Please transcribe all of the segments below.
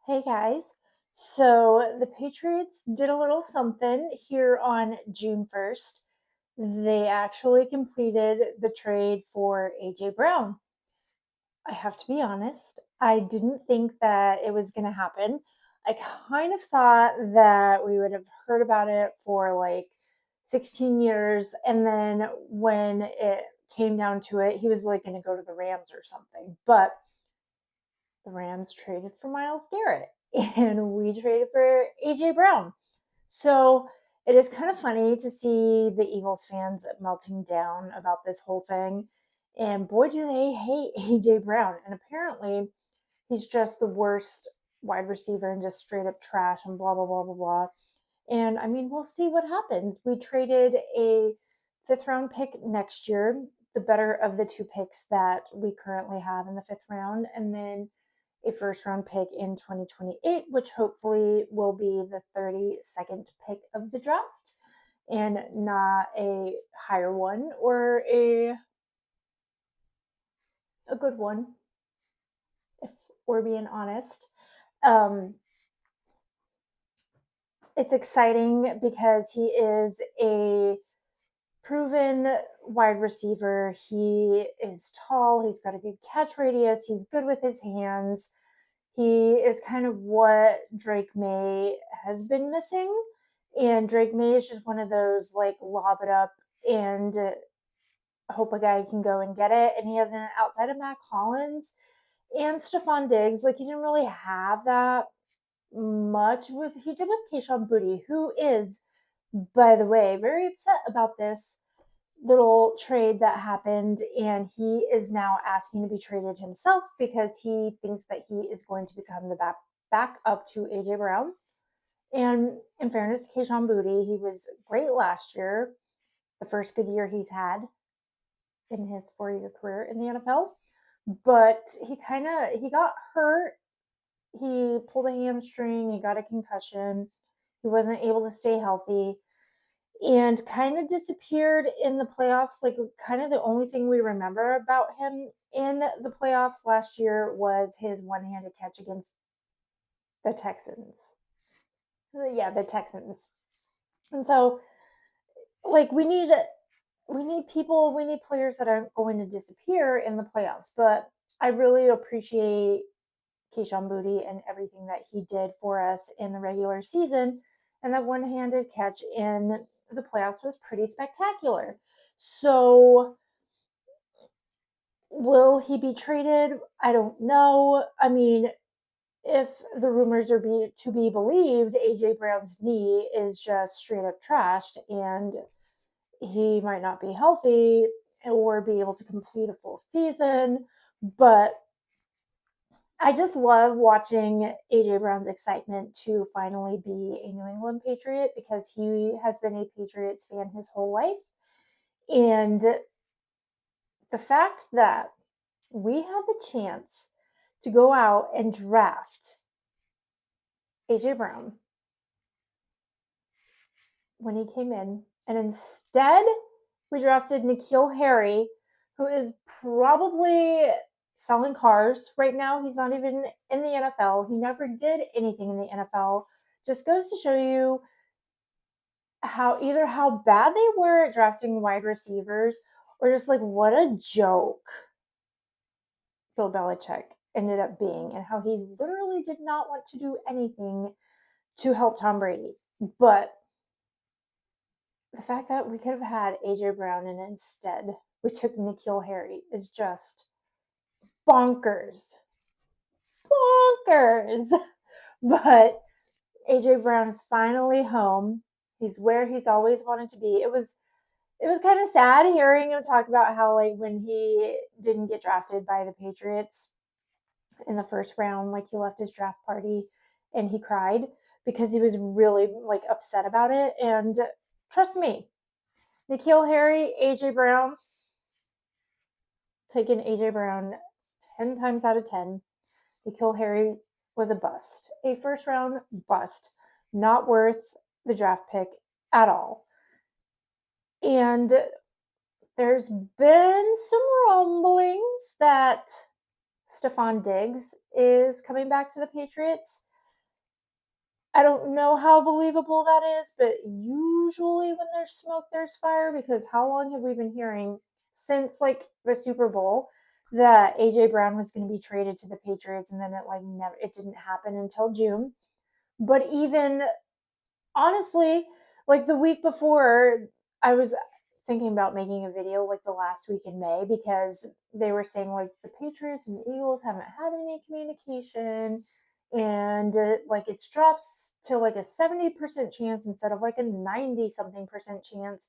Hey guys. So the Patriots did a little something here on June 1st. They actually completed the trade for AJ Brown. I have to be honest, I didn't think that it was going to happen. I kind of thought that we would have heard about it for like 16 years. And then when it came down to it, he was like going to go to the Rams or something. But the Rams traded for Myles Garrett and we traded for AJ Brown. So it is kind of funny to see the Eagles fans melting down about this whole thing. And boy, do they hate AJ Brown. And apparently, he's just the worst wide receiver and just straight up trash and blah, blah, blah, blah, blah. And I mean, we'll see what happens. We traded a fifth round pick next year, the better of the two picks that we currently have in the fifth round. And then a first round pick in 2028, which hopefully will be the 32nd pick of the draft and not a higher one or a good one, if we're being honest. Um, it's exciting because he is a proven wide receiver. He is tall, he's got a good catch radius, he's good with his hands. He is kind of what Drake Maye has been missing. And Drake Maye is just one of those like lob it up and hope a guy can go and get it. And he hasn't, outside of Matt Collins and Stephon Diggs, like he didn't really have that much with he did with Keyshawn Booty, who is, by the way, very upset about this little trade that happened, and he is now asking to be traded himself because he thinks that he is going to become the back up to AJ Brown. And in fairness to Keyshawn Booty, he was great last year, the first good year he's had in his 4-year career in the NFL. But he got hurt. He pulled a hamstring. He got a concussion. He wasn't able to stay healthy and kind of disappeared in the playoffs. Like, kind of the only thing we remember about him in the playoffs last year was his one handed catch against the Texans. Yeah, the Texans. And so, like, we need players that aren't going to disappear in the playoffs. But I really appreciate Keyshawn Booty and everything that he did for us in the regular season. And that one handed catch in the playoffs was pretty spectacular. So, will he be traded? I don't know. I mean, if the rumors are to be believed, AJ Brown's knee is just straight up trashed and he might not be healthy or be able to complete a full season. But I just love watching AJ Brown's excitement to finally be a New England Patriot because he has been a Patriots fan his whole life. And the fact that we had the chance to go out and draft AJ Brown when he came in, and instead we drafted N'Keal Harry, who is probably selling cars right now. He's not even in the NFL. He never did anything in the NFL. Just goes to show you how bad they were at drafting wide receivers, or just like what a joke Bill Belichick ended up being, and how he literally did not want to do anything to help Tom Brady. But the fact that we could have had AJ Brown and instead we took N'Keal Harry is just bonkers. Bonkers. But AJ Brown is finally home. He's where he's always wanted to be. It was kind of sad hearing him talk about how, like, when he didn't get drafted by the Patriots in the first round, like, he left his draft party and he cried because he was really, like, upset about it. And trust me, N'Keal Harry, AJ Brown, taking AJ Brown 10 times out of 10. N'Keal Harry was a bust, a first round bust, not worth the draft pick at all. And there's been some rumblings that Stephon Diggs is coming back to the Patriots. I don't know how believable that is, but usually when there's smoke, there's fire, because how long have we been hearing since like the Super Bowl that AJ Brown was going to be traded to the Patriots, and then it like never, it didn't happen until June. But even honestly, like the week before, I was thinking about making a video like the last week in May, because they were saying like the Patriots and the Eagles haven't had any communication, and like it's drops to like a 70% chance instead of like a 90 something percent chance.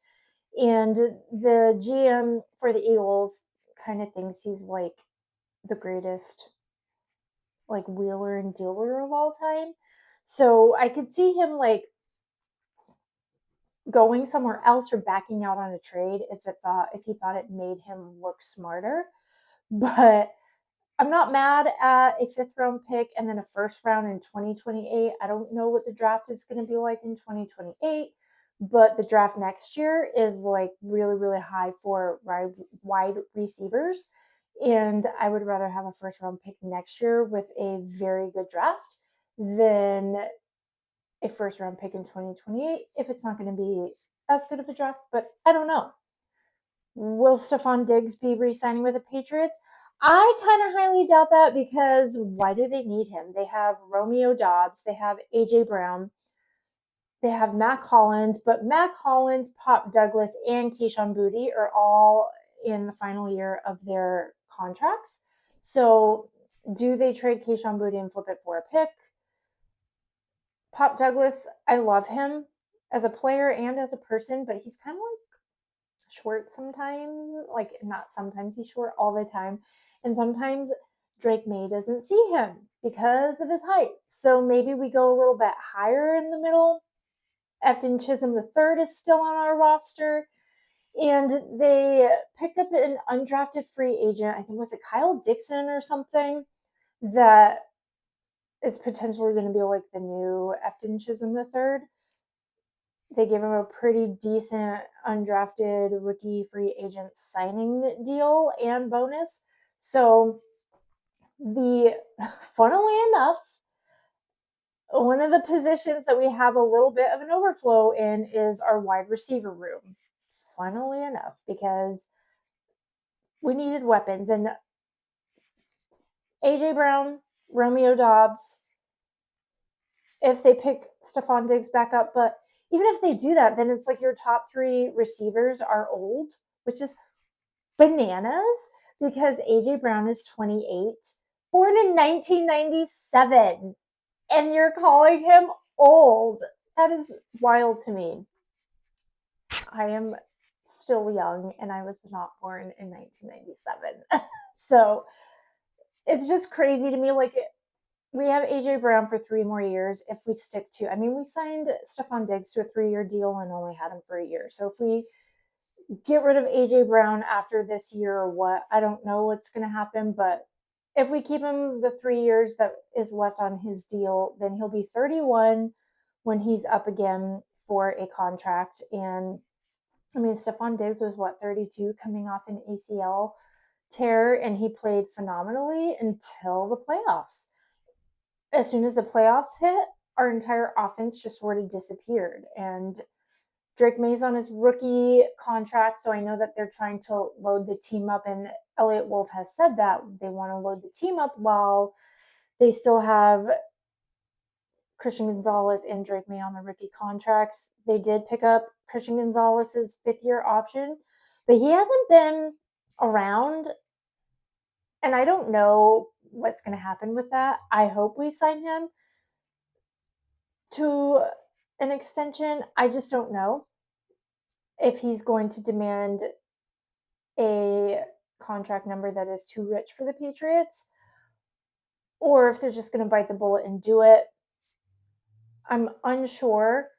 And the GM for the Eagles kind of thinks he's like the greatest like wheeler and dealer of all time. So I could see him like going somewhere else or backing out on a trade if he thought it made him look smarter. But I'm not mad at a fifth round pick and then a first round in 2028. I don't know what the draft is going to be like in 2028, but the draft next year is like really, really high for wide receivers. And I would rather have a first round pick next year with a very good draft than a first round pick in 2028 if it's not going to be as good of a draft. But I don't know. Will Stephon Diggs be re-signing with the Patriots? I kind of highly doubt that, because why do they need him? They have Romeo Doubs, they have AJ Brown, they have Mac Hollins, but Mac Hollins, Pop Douglas, and Keyshawn Boutte are all in the final year of their contracts. So do they trade Keyshawn Boutte and flip it for a pick? Pop Douglas, I love him as a player and as a person, but he's kind of like short sometimes. Like, not sometimes, he's short all the time. And sometimes Drake Maye doesn't see him because of his height. So maybe we go a little bit higher in the middle. Efton Chisholm III is still on our roster. And they picked up an undrafted free agent. I think, was it Kyle Dixon or something? That is potentially going to be like the new Efton Chisholm III. They gave him a pretty decent undrafted rookie free agent signing deal and bonus. So the funnily enough, one of the positions that we have a little bit of an overflow in is our wide receiver room. Funnily enough, because we needed weapons, and AJ Brown, Romeo Doubs, if they pick Stephon Diggs back up, but even if they do that, then it's like your top three receivers are old, which is bananas, because AJ Brown is 28, born in 1997, and you're calling him old. That is wild to me. I am still young and I was not born in 1997. So it's just crazy to me. Like, we have AJ Brown for 3 more years if we stick to. I mean, we signed Stephon Diggs to a 3-year deal and only had him for a year. So if we get rid of AJ Brown after this year or what, I don't know what's going to happen. But if we keep him the 3 years that is left on his deal, then he'll be 31 when he's up again for a contract. And I mean, Stephon Diggs was what, 32, coming off an ACL tear, and he played phenomenally until the playoffs. As soon as the playoffs hit, our entire offense just sort of disappeared. And Drake Maye's on his rookie contract, so I know that they're trying to load the team up, and Elliott Wolf has said that they want to load the team up while they still have Christian Gonzalez and Drake Maye on the rookie contracts. They did pick up Christian Gonzalez's 5th-year option, but he hasn't been around, and I don't know what's going to happen with that. I hope we sign him to an extension. I just don't know if he's going to demand a contract number that is too rich for the Patriots, or if they're just going to bite the bullet and do it. I'm unsure.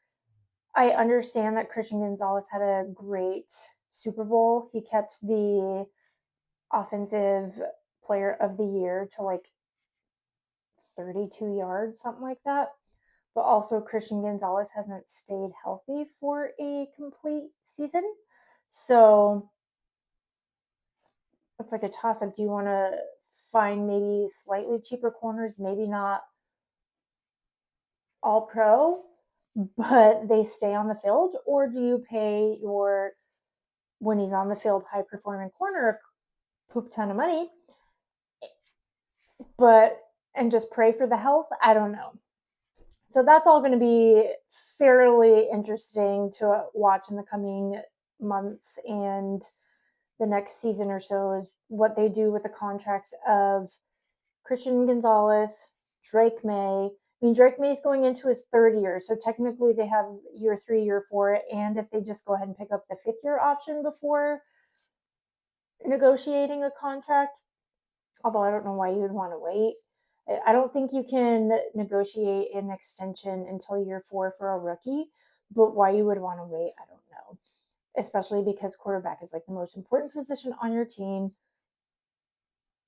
I understand that Christian Gonzalez had a great Super Bowl. He kept the offensive player of the year to like 32 yards, something like that. But also, Christian Gonzalez hasn't stayed healthy for a complete season. So it's like a toss up. Do you want to find maybe slightly cheaper corners, maybe not all pro, but they stay on the field? Or do you pay your, when he's on the field, high performing corner a poop ton of money, but and just pray for the health? I don't know. So that's all going to be fairly interesting to watch in the coming months and the next season or so, is what they do with the contracts of Christian Gonzalez, Drake Maye. I mean, Drake Maye is going into his third year, so technically they have year 3, year 4, and if they just go ahead and pick up the fifth year option before negotiating a contract, although I don't know why you would want to wait. I don't think you can negotiate an extension until year 4 for a rookie, but why you would want to wait, I don't know. Especially because quarterback is like the most important position on your team.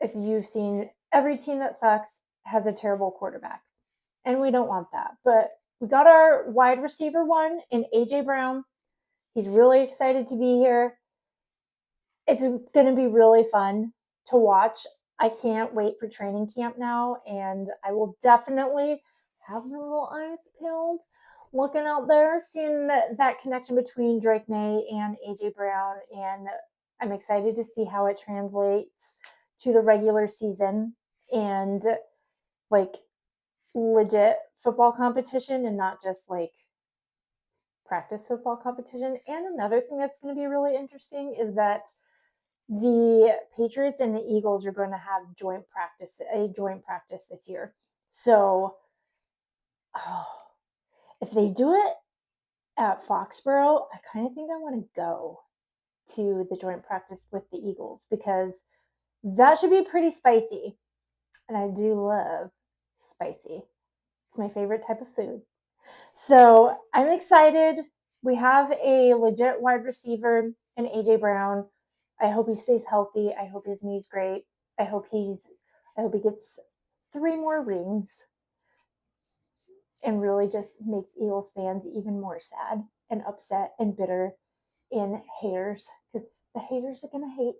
As you've seen, every team that sucks has a terrible quarterback, and we don't want that. But we got our wide receiver one in AJ Brown. He's really excited to be here. It's going to be really fun to watch. I can't wait for training camp now, and I will definitely have my little eyes peeled looking out there, seeing that connection between Drake Maye and AJ Brown, and I'm excited to see how it translates to the regular season and like legit football competition and not just like practice football competition. And another thing that's going to be really interesting is that the Patriots and the Eagles are going to have a joint practice this year. So, oh, if they do it at Foxborough, I kind of think I want to go to the joint practice with the Eagles, because that should be pretty spicy. And I do love spicy. It's my favorite type of food. So I'm excited. We have a legit wide receiver in AJ Brown. I hope he stays healthy. I hope his knee's great. I hope he gets 3 more rings and really just makes Eagles fans even more sad and upset and bitter and haters, because the haters are gonna hate.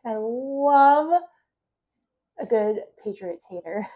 I love a good Patriots hater.